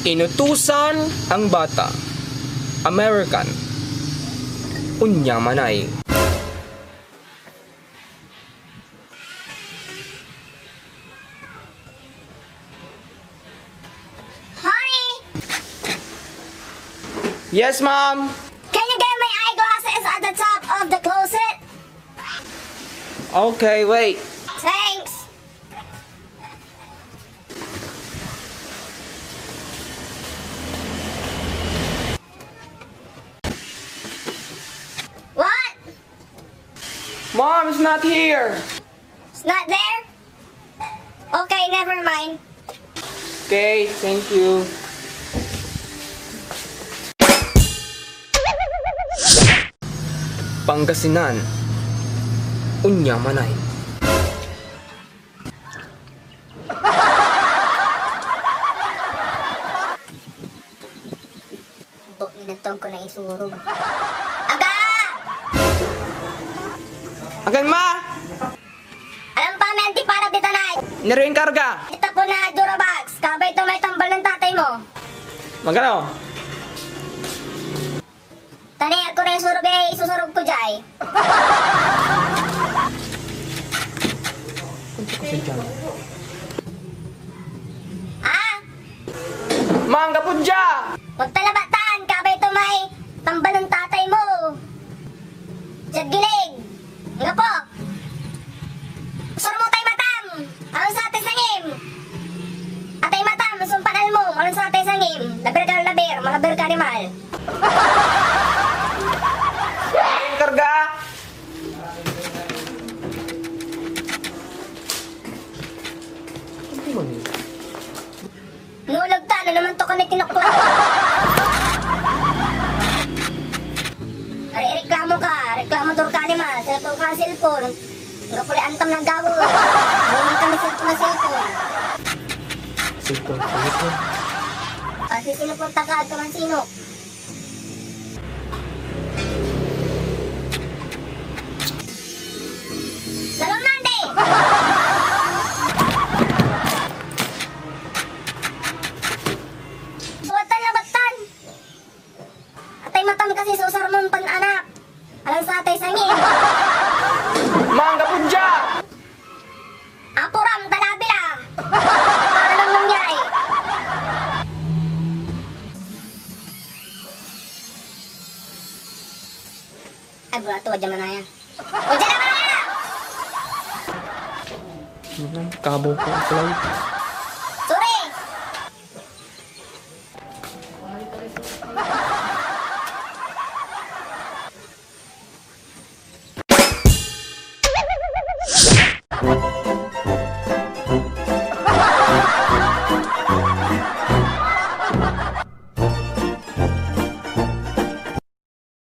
Inutusan ang bata. American. Unya manay. Honey, Yes, ma'am. can you get my eyeglasses at the top of the closet? Okay, wait. Thanks. What? Mom's not here. It's not there? Okay, never mind. Okay, thank you. Pangasinan. Unya manay. Inatong ko na isurog. Aga! Agan ma! Alam pa, may antipara dito na. Nirin karga. Ito po na Durabox. Kabay ito may tambal ng tatay mo. Magano? Tani, ako na isurog eh. Isusurog ko dyan. Ah! Mangga punja! Huwag talabatan. Kabay ito may tambal ng tatay mo. Diyan gilig. Nga po. Sur mo tay matam. Alon sa atin sangim. Atay matam. Sumpanal mo. Alon sa atin sangim. Labir ka labir. Malabir ka animal. Nirin karga. Nulog ta. Ano naman to kami tinukla? Ari, reklamo ka. Reklamo dur ka animal. Cellphone ka cellphone. Nga puli antam ng gawo. Naman kami cellphone na cellphone. Kasi sino pong tagad ka man sino? Dalawang nande! Batan na batan! Atay matam kasi susar mong pan-anak. Alang sa atay sangin. Mangga punja! Apuram talabila! Para lang nangyay. Ay, burato, wadya manaya. Wadya na manaya! Kabo ko lang. Sorry!